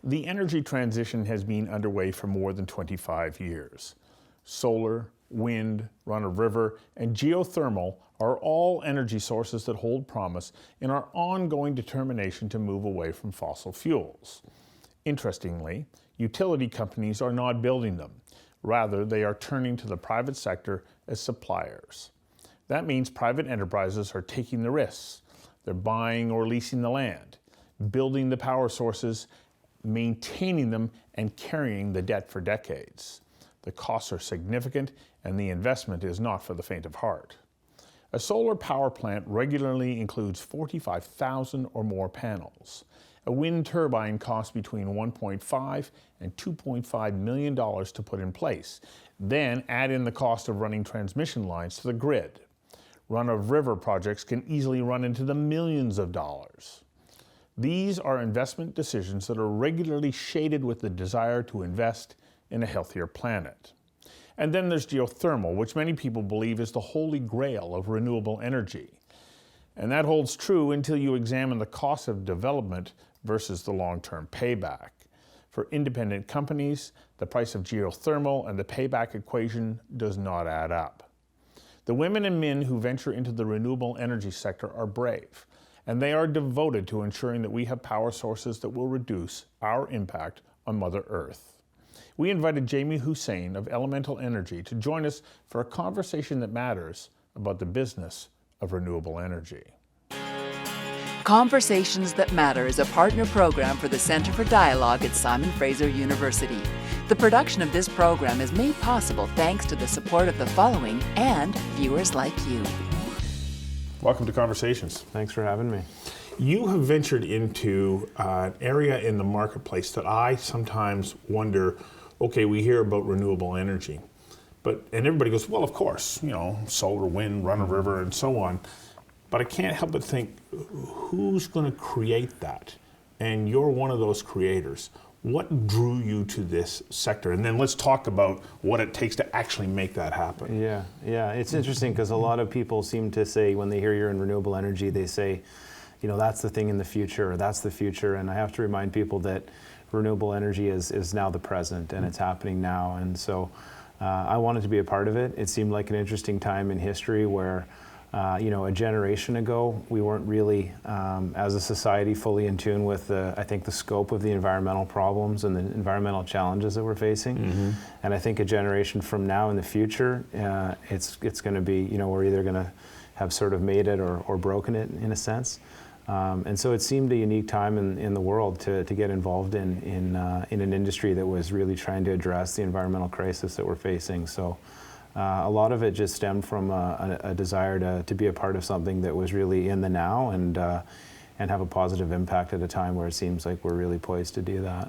The energy transition has been underway for more than 25 years. Solar, wind, run-of-river, and geothermal are all energy sources that hold promise in our ongoing determination to move away from fossil fuels. Interestingly, utility companies are not building them. Rather, they are turning to the private sector as suppliers. That means private enterprises are taking the risks. They're buying or leasing the land, building the power sources, maintaining them, and carrying the debt for decades. The costs are significant, and the investment is not for the faint of heart. A solar power plant regularly includes 45,000 or more panels. A wind turbine costs between $1.5 and $2.5 million to put in place. Then add in the cost of running transmission lines to the grid. Run-of-river projects can easily run into the millions of dollars. These are investment decisions that are regularly shaded with the desire to invest in a healthier planet. And then there's geothermal, which many people believe is the holy grail of renewable energy. And that holds true until you examine the cost of development versus the long-term payback. For independent companies, the price of geothermal and the payback equation does not add up. The women and men who venture into the renewable energy sector are brave, and they are devoted to ensuring that we have power sources that will reduce our impact on Mother Earth. We invited Jamie Houssian of Elemental Energy to join us for a conversation that matters about the business of renewable energy. Conversations That Matter is a partner program for the Centre for Dialogue at Simon Fraser University. The production of this program is made possible thanks to the support of the following and viewers like you. Welcome to Conversations. Thanks for having me. You have ventured into an area in the marketplace that I sometimes wonder, okay, we hear about renewable energy, and everybody goes, well, of course, solar, wind, run-of-river, and so on. But I can't help but think, who's going to create that? And you're one of those creators. What drew you to this sector? And then let's talk about what it takes to actually make that happen. Yeah. It's interesting because a lot of people seem to say, when they hear you're in renewable energy, they say, that's the thing in the future, or that's the future. And I have to remind people that renewable energy is now the present, and it's happening now. And so I wanted to be a part of it. It seemed like an interesting time in history where a generation ago, we weren't really, as a society, fully in tune with, I think, the scope of the environmental problems and the environmental challenges that we're facing. Mm-hmm. And I think a generation from now in the future, it's going to be, we're either going to have sort of made it or broken it in a sense. And so it seemed a unique time in the world to get involved in an industry that was really trying to address the environmental crisis that we're facing. So. A lot of it just stemmed from a desire to be a part of something that was really in the now and have a positive impact at a time where it seems like we're really poised to do that.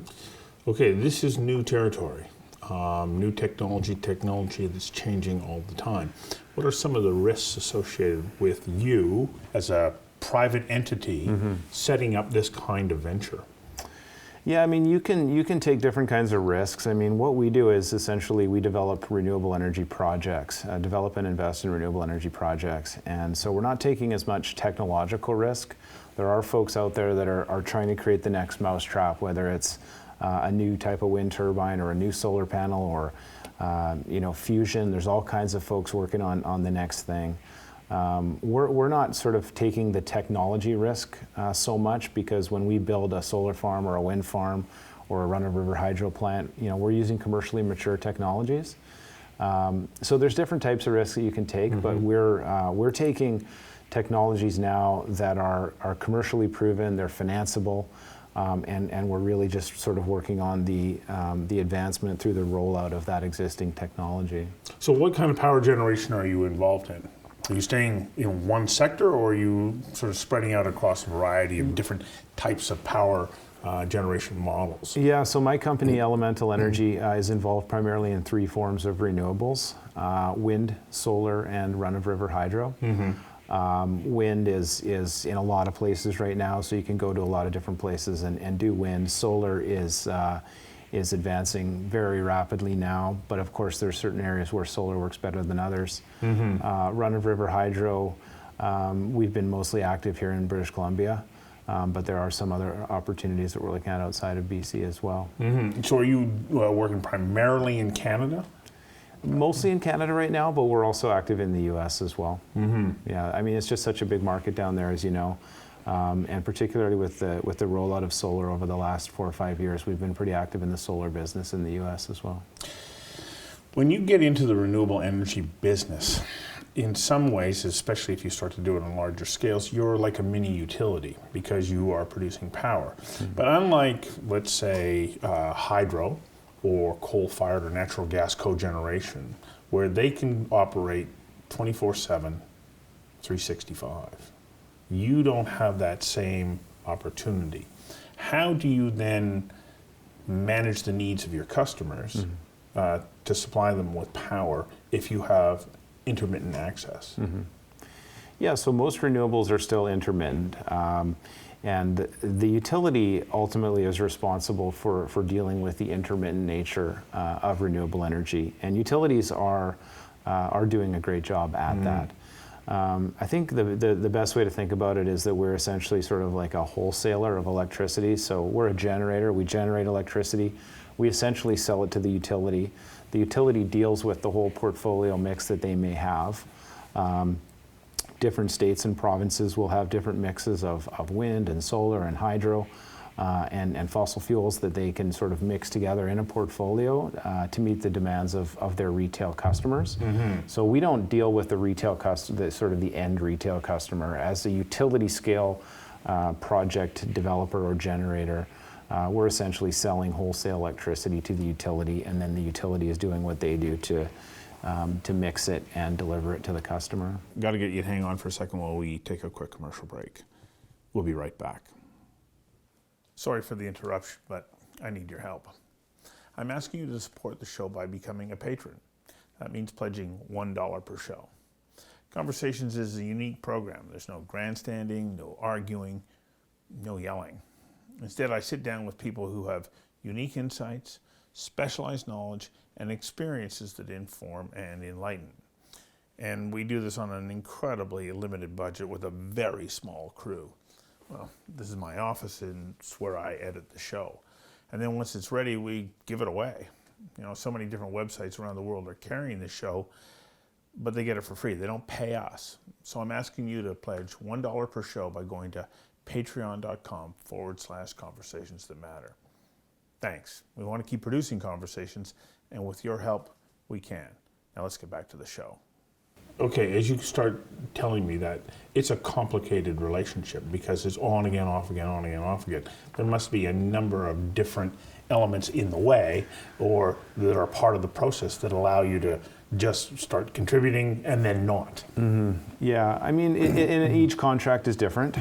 Okay, this is new territory, new technology that's changing all the time. What are some of the risks associated with you as a private entity setting up this kind of venture? Yeah, you can take different kinds of risks. What we do is essentially we develop renewable energy projects, develop and invest in renewable energy projects. And so we're not taking as much technological risk. There are folks out there that are trying to create the next mousetrap, whether it's a new type of wind turbine or a new solar panel or fusion. There's all kinds of folks working on the next thing. We're not sort of taking the technology risk so much, because when we build a solar farm or a wind farm or a run-of-river hydro plant, we're using commercially mature technologies. So there's different types of risks that you can take, but we're taking technologies now that are commercially proven, they're financeable, and we're really just sort of working on the advancement through the rollout of that existing technology. So what kind of power generation are you involved in? Are you staying in one sector, or are you sort of spreading out across a variety of different types of power generation models? Yeah, so my company, Elemental Energy, is involved primarily in three forms of renewables: wind, solar, and run-of-river hydro. Wind is in a lot of places right now, so you can go to a lot of different places and do wind. Solar is advancing very rapidly now, but of course there's certain areas where solar works better than others. Run-of-river hydro, we've been mostly active here in British Columbia. but there are some other opportunities that we're looking at outside of BC as well. So are you working primarily in Canada? Mostly in Canada right now, but we're also active in the U.S. as well. Yeah, I mean, it's just such a big market down there, as you know, and particularly with the rollout of solar over the last 4 or 5 years, we've been pretty active in the solar business in the U.S. as well. When you get into the renewable energy business, in some ways, especially if you start to do it on larger scales, you're like a mini utility because you are producing power. But unlike, let's say, hydro or coal-fired or natural gas cogeneration, where they can operate 24/7, 365, you don't have that same opportunity. How do you then manage the needs of your customers to supply them with power if you have intermittent access? Yeah, so most renewables are still intermittent. And the utility ultimately is responsible for dealing with the intermittent nature of renewable energy. And utilities are doing a great job at that. I think the best way to think about it is that we're essentially sort of like a wholesaler of electricity. So we're a generator, we generate electricity, we essentially sell it to the utility. The utility deals with the whole portfolio mix that they may have. Different states and provinces will have different mixes of wind and solar and hydro and fossil fuels that they can sort of mix together in a portfolio to meet the demands of their retail customers. So we don't deal with the retail customer, sort of the end retail customer. As a utility scale project developer or generator, we're essentially selling wholesale electricity to the utility, and then the utility is doing what they do to mix it and deliver it to the customer. Got to get you to hang on for a second while we take a quick commercial break. We'll be right back. Sorry for the interruption, but I need your help. I'm asking you to support the show by becoming a patron. That means pledging $1 per show. Conversations is a unique program. There's no grandstanding, no arguing, no yelling. Instead, I sit down with people who have unique insights, specialized knowledge, and experiences that inform and enlighten. And we do this on an incredibly limited budget with a very small crew. Well, this is my office and it's where I edit the show. And then once it's ready, we give it away. You know, so many different websites around the world are carrying this show, but they get it for free. They don't pay us. So I'm asking you to pledge $1 per show by going to patreon.com/conversations that matter. Thanks. We want to keep producing conversations, and with your help, we can. Now let's get back to the show. Okay, as you start telling me that, it's a complicated relationship because it's on again, off again, on again, off again. There must be a number of different elements in the way or that are part of the process that allow you to just start contributing and then not. Yeah, I mean, each contract is different.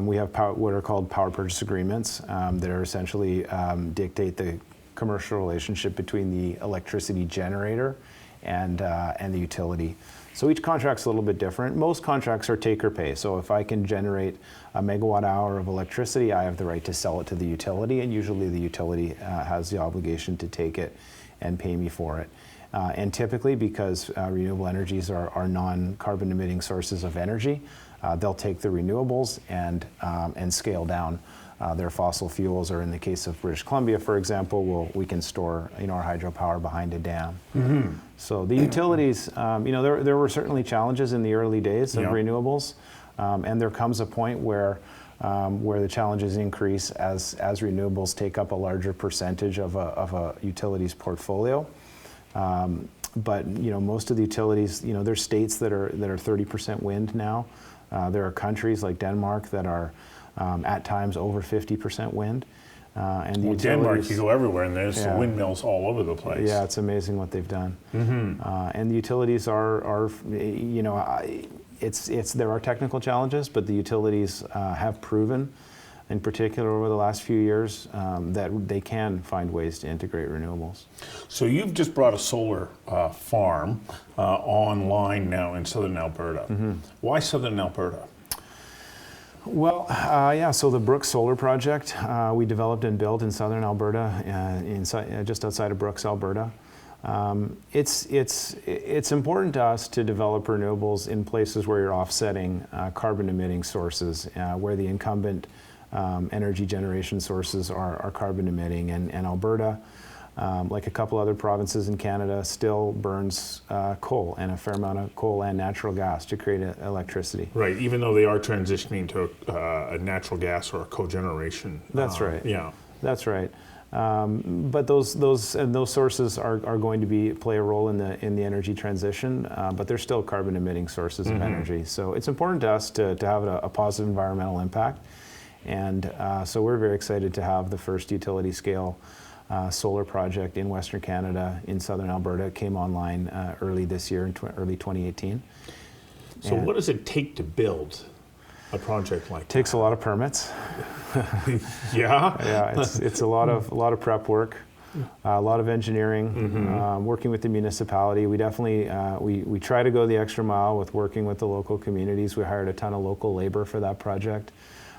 We have what are called power purchase agreements that are essentially dictate the commercial relationship between the electricity generator and the utility. So each contract's a little bit different. Most contracts are take or pay. So if I can generate a megawatt hour of electricity, I have the right to sell it to the utility, and usually the utility has the obligation to take it and pay me for it. And typically, because renewable energies are non-carbon emitting sources of energy, they'll take the renewables and scale down their fossil fuels, or in the case of British Columbia, for example, we can store our hydropower behind a dam. So the utilities, there were certainly challenges in the early days of renewables, and there comes a point where the challenges increase as renewables take up a larger percentage of a utility's portfolio. But most of the utilities, there's states that are 30% wind now. There are countries like Denmark that are at times over 50% wind. And Denmark, you go everywhere, and there's windmills all over the place. Yeah, it's amazing what they've done. And the utilities are there are technical challenges, but the utilities have proven, in particular over the last few years, that they can find ways to integrate renewables. So you've just brought a solar farm online now in southern Alberta. Why southern Alberta? Well, so the Brooks Solar Project we developed and built in southern Alberta, just outside of Brooks, Alberta. It's important to us to develop renewables in places where you're offsetting carbon emitting sources, where the incumbent energy generation sources are carbon emitting. And Alberta, like a couple other provinces in Canada, still burns coal, and a fair amount of coal and natural gas to create electricity. Right, even though they are transitioning to a natural gas or a cogeneration. That's right. Yeah. That's right. But those sources are going to play a role in the energy transition, but they're still carbon emitting sources of energy. So it's important to us to have a positive environmental impact. And so we're very excited to have the first utility scale solar project in Western Canada, in southern Alberta. It came online early this year, in early 2018. So what does it take to build a project like that? Takes a lot of permits. Yeah? Yeah, it's a lot of prep work, a lot of engineering, working with the municipality. We definitely, we try to go the extra mile with working with the local communities. We hired a ton of local labor for that project,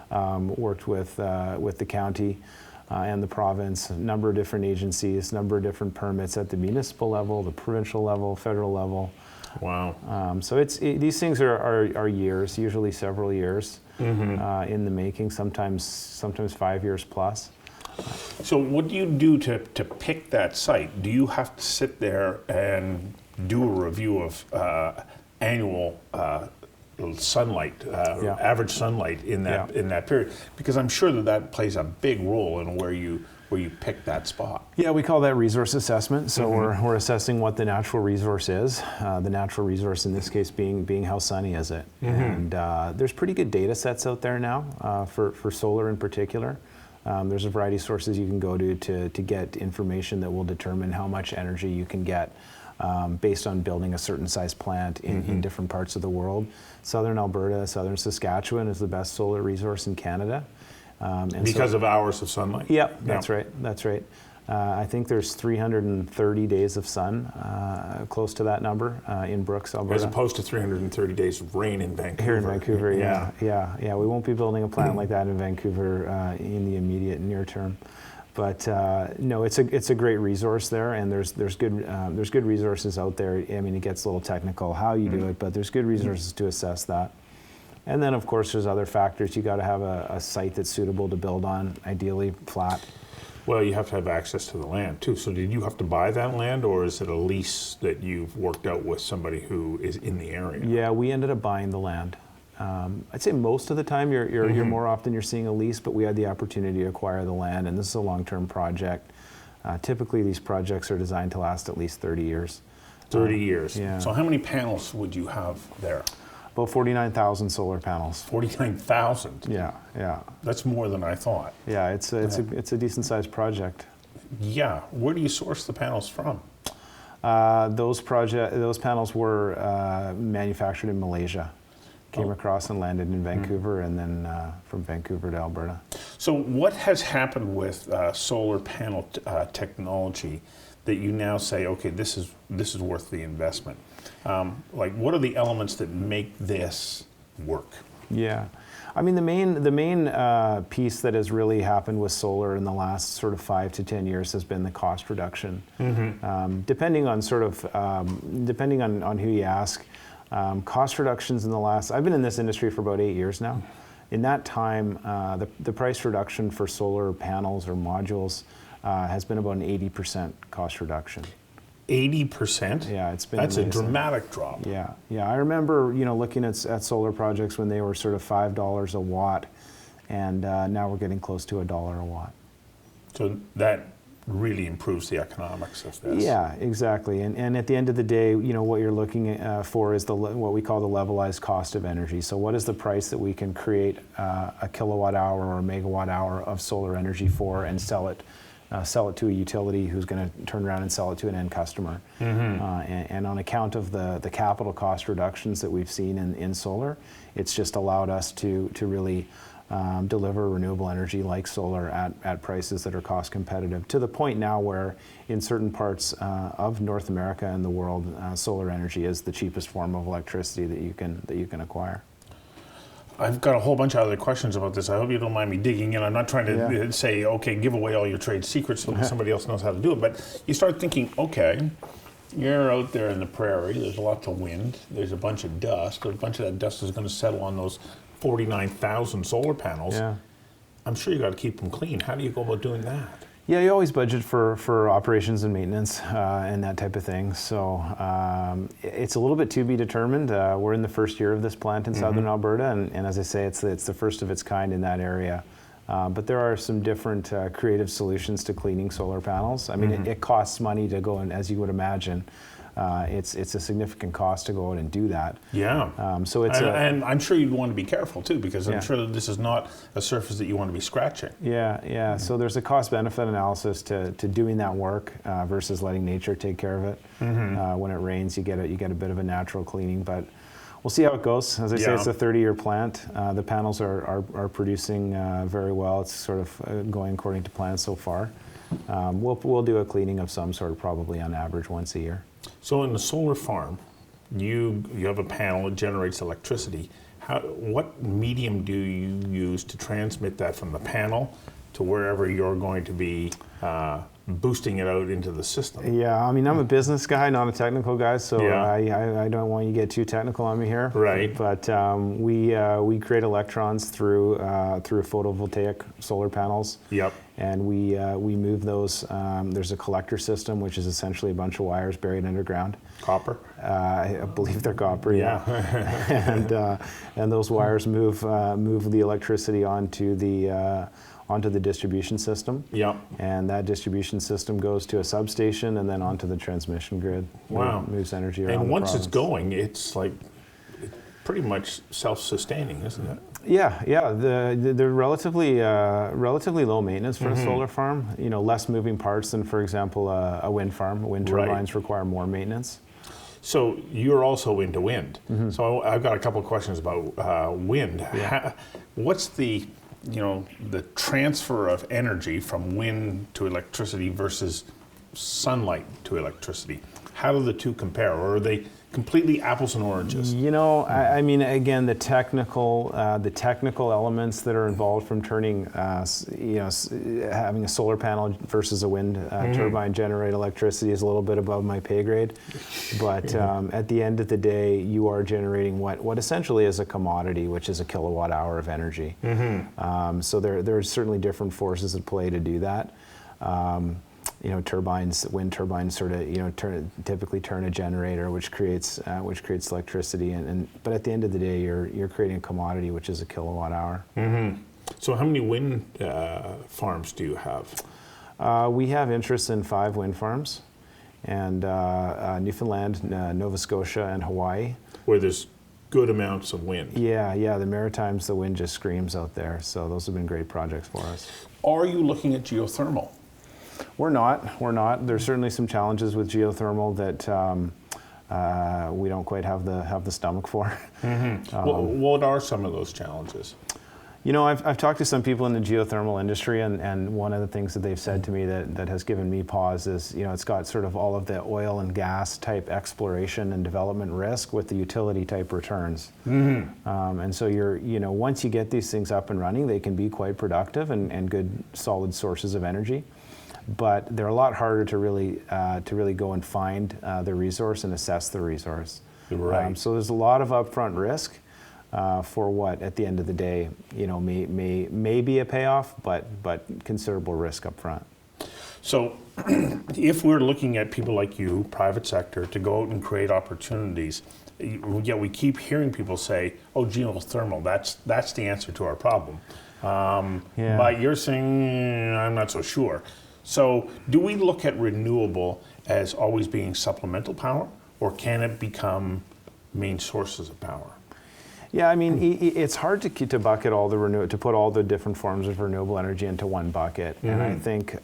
worked with the county and the province, a number of different agencies, a number of different permits at the municipal level, the provincial level, federal level. Wow. So these things are years, usually several years in the making, sometimes 5 years plus. So what do you do to pick that site? Do you have to sit there and do a review of annual sunlight, average sunlight in that period? Because I'm sure that plays a big role in where you pick that spot. Yeah, we call that resource assessment. So we're assessing what the natural resource is. The natural resource in this case being how sunny is it. And there's pretty good data sets out there now for solar in particular. There's a variety of sources you can go to get information that will determine how much energy you can get based on building a certain size plant in different parts of the world. Southern Alberta, southern Saskatchewan is the best solar resource in Canada. Because of hours of sunlight? Yep, that's right. That's right. I think there's 330 days of sun, close to that number, in Brooks, Alberta. As opposed to 330 days of rain in Vancouver. Here in Vancouver, yeah. We won't be building a plant like that in Vancouver in the immediate near term. But no, it's a great resource there, and there's good resources out there. I mean, it gets a little technical how you do it, but there's good resources to assess that. And then, of course, there's other factors. You got to have a site that's suitable to build on, ideally flat. Well, you have to have access to the land too. So did you have to buy that land, or is it a lease that you've worked out with somebody who is in the area? Yeah, we ended up buying the land. I'd say most of the time you're more often you're seeing a lease, but we had the opportunity to acquire the land, and this is a long-term project. Typically, these projects are designed to last at least 30 years. 30 years. Yeah. So how many panels would you have there? About 49,000 solar panels. 49,000. Yeah. That's more than I thought. Yeah, it's a decent-sized project. Yeah. Where do you source the panels from? Those panels were manufactured in Malaysia. Came across and landed in Vancouver, and then from Vancouver to Alberta. So what has happened with solar panel technology that you now say, okay, this is worth the investment? Like, what are the elements that make this work? Yeah, I mean, the main piece that has really happened with solar in the last sort of 5 to 10 years has been the cost reduction. Depending on depending on who you ask, cost reductions in the last. I've been in this industry for about 8 years now. In that time, the price reduction for solar panels or modules has been about an 80% cost reduction. 80%? Yeah, it's been. That's amazing. a dramatic drop. Yeah. I remember, looking at solar projects when they were sort of $5 a watt, and now we're getting close to $1 a watt. So that really improves the economics of this. Yeah, exactly. And at the end of the day, what you're looking for is what we call the levelized cost of energy. So what is the price that we can create a kilowatt hour or a megawatt hour of solar energy for and sell it to a utility who's going to turn around and sell it to an end customer. And on account of the capital cost reductions that we've seen in solar, it's just allowed us to really deliver renewable energy like solar at prices that are cost competitive, to the point now where in certain parts of North America and the world, solar energy is the cheapest form of electricity that you can acquire. I've got a whole bunch of other questions about this. I hope you don't mind me digging in. I'm not trying to say, okay, give away all your trade secrets so that somebody else knows how to do it. But you start thinking, okay, you're out there in the prairie. There's lots of wind. There's a bunch of dust. A bunch of that dust is going to settle on those 49,000 solar panels. Yeah. I'm sure you got to keep them clean. How do you go about doing that? Yeah, you always budget for operations and maintenance and that type of thing. So it's a little bit to be determined. We're in the first year of this plant in southern Alberta, and as I say, it's the first of its kind in that area. But there are some different creative solutions to cleaning solar panels. I mean, it costs money to go, and as you would imagine, it's a significant cost to go out and do that. Yeah. So it's and I'm sure you'd want to be careful too, because I'm sure that this is not a surface that you want to be scratching. Yeah. So there's a cost-benefit analysis to doing that work versus letting nature take care of it. When it rains, you get a bit of a natural cleaning, but we'll see how it goes. As I say, it's a 30-year plant. The panels are producing very well. It's sort of going according to plan so far. We'll do a cleaning of some sort, probably on average once a year. So in the solar farm, you have a panel that generates electricity. What medium do you use to transmit that from the panel to wherever you're going to be boosting it out into the system? Yeah, I mean, I'm a business guy, not a technical guy, so I don't want you to get too technical on me here. Right. But we create electrons through photovoltaic solar panels. Yep. And we move those. There's a collector system, which is essentially a bunch of wires buried underground. Copper? I believe they're copper. Yeah. and those wires move the electricity onto the distribution system. Yep. And that distribution system goes to a substation and then onto the transmission grid. Wow. Moves energy around. And the once province. it's going, it's like pretty much self-sustaining, isn't it? Yeah. They're relatively low maintenance for a solar farm. You know, less moving parts than, for example, a wind farm. Wind turbines require more maintenance. So you're also into wind. So I've got a couple of questions about wind. Yeah. What's the transfer of energy from wind to electricity versus sunlight to electricity? How do the two compare, or are they completely apples and oranges? You know, I mean, again, the technical elements that are involved from turning, having a solar panel versus a wind turbine generate electricity is a little bit above my pay grade. But at the end of the day, you are generating what essentially is a commodity, which is a kilowatt hour of energy. So there are certainly different forces at play to do that. Wind turbines sort of, typically turn a generator, which creates electricity, but at the end of the day, you're creating a commodity, which is a kilowatt hour. So how many wind farms do you have? We have interest in 5 wind farms, and Newfoundland, Nova Scotia, and Hawaii. Where there's good amounts of wind. Yeah, the Maritimes, the wind just screams out there, so those have been great projects for us. Are you looking at geothermal? We're not. There's certainly some challenges with geothermal that we don't quite have the stomach for. What are some of those challenges? You know, I've talked to some people in the geothermal industry, and one of the things that they've said to me that has given me pause is, it's got sort of all of the oil and gas type exploration and development risk with the utility type returns. And so once you get these things up and running, they can be quite productive and good solid sources of energy. But they're a lot harder to really go and find the resource and assess the resource. Right. So there's a lot of upfront risk for what, at the end of the day, may be a payoff, but considerable risk up front. So if we're looking at people like you, private sector, to go out and create opportunities, yet we keep hearing people say, oh, geothermal, that's the answer to our problem. But you're saying, I'm not so sure. So do we look at renewable as always being supplemental power, or can it become main sources of power? Yeah, I mean, it's hard to bucket all to put all the different forms of renewable energy into one bucket. And I think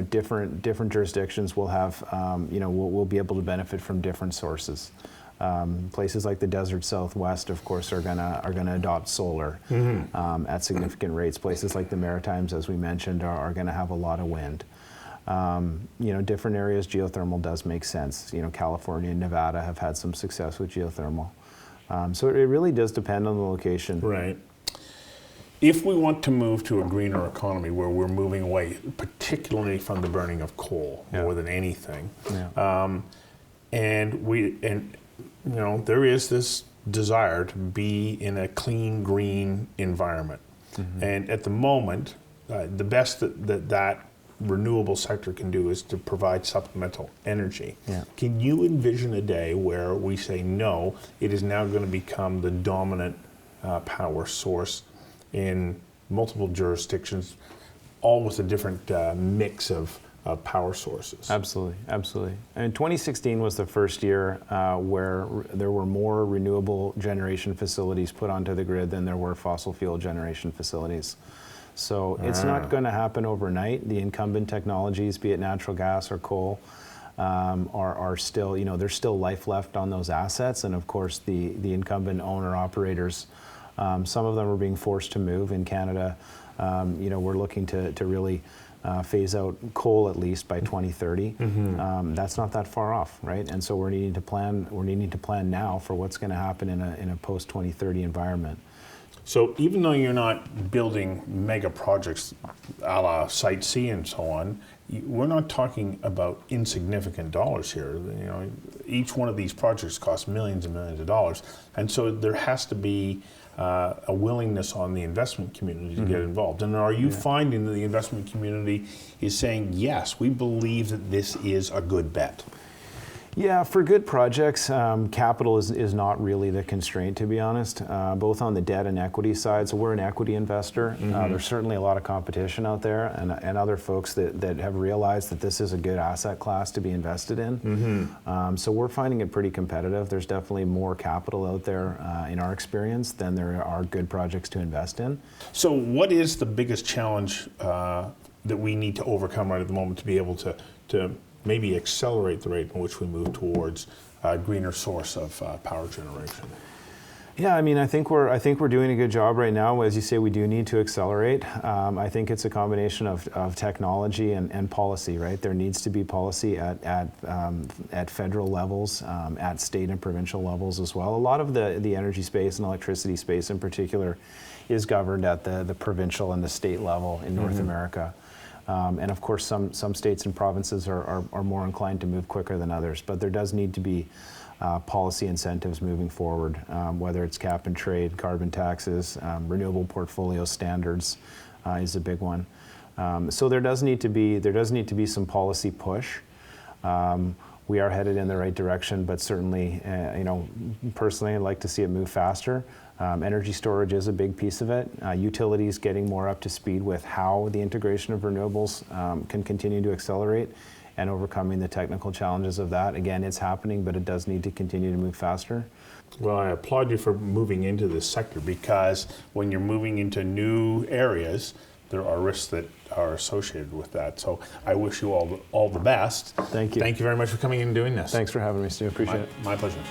different jurisdictions will have will be able to benefit from different sources. Places like the desert Southwest, of course, are gonna adopt solar at significant rates. Places like the Maritimes, as we mentioned, are gonna have a lot of wind. Different areas, geothermal does make sense. California and Nevada have had some success with geothermal. So it really does depend on the location. Right. If we want to move to a greener economy where we're moving away, particularly from the burning of coal more than anything, there is this desire to be in a clean, green environment. And at the moment, the best that renewable sector can do is to provide supplemental energy. Yeah. Can you envision a day where we say, no, it is now going to become the dominant power source in multiple jurisdictions, all with a different mix of power sources? Absolutely, absolutely. And 2016 was the first year where there were more renewable generation facilities put onto the grid than there were fossil fuel generation facilities. So it's not going to happen overnight. The incumbent technologies, be it natural gas or coal, are still, there's still life left on those assets. And of course, the incumbent owner-operators, some of them are being forced to move. In Canada, we're looking to really phase out coal at least by 2030. That's not that far off, right? And so we're needing to plan now for what's going to happen in a post-2030 environment. So even though you're not building mega projects a la Site C and so on, we're not talking about insignificant dollars here. Each one of these projects costs millions and millions of dollars. And so there has to be a willingness on the investment community to get involved. And are you finding that the investment community is saying, yes, we believe that this is a good bet? Yeah, for good projects, capital is not really the constraint, to be honest, both on the debt and equity side. So we're an equity investor. There's certainly a lot of competition out there and other folks that have realized that this is a good asset class to be invested in. So we're finding it pretty competitive. There's definitely more capital out there in our experience than there are good projects to invest in. So what is the biggest challenge that we need to overcome right at the moment to be able to maybe accelerate the rate in which we move towards a greener source of power generation? Yeah, I think we're doing a good job right now. As you say, we do need to accelerate. I think it's a combination of technology and policy, right? There needs to be policy at federal levels, at state and provincial levels as well. A lot of the energy space and electricity space in particular is governed at the provincial and the state level in North America. And of course, some states and provinces are more inclined to move quicker than others, but there does need to be policy incentives moving forward, whether it's cap and trade, carbon taxes, renewable portfolio standards is a big one. So there does need to be some policy push. We are headed in the right direction, but certainly, personally, I'd like to see it move faster. Energy storage is a big piece of it. Utilities getting more up to speed with how the integration of renewables can continue to accelerate and overcoming the technical challenges of that. Again, it's happening, but it does need to continue to move faster. Well, I applaud you for moving into this sector, because when you're moving into new areas, there are risks that are associated with that. So I wish you all the best. Thank you. Thank you very much for coming in and doing this. Thanks for having me, Stu. Appreciate it. My pleasure.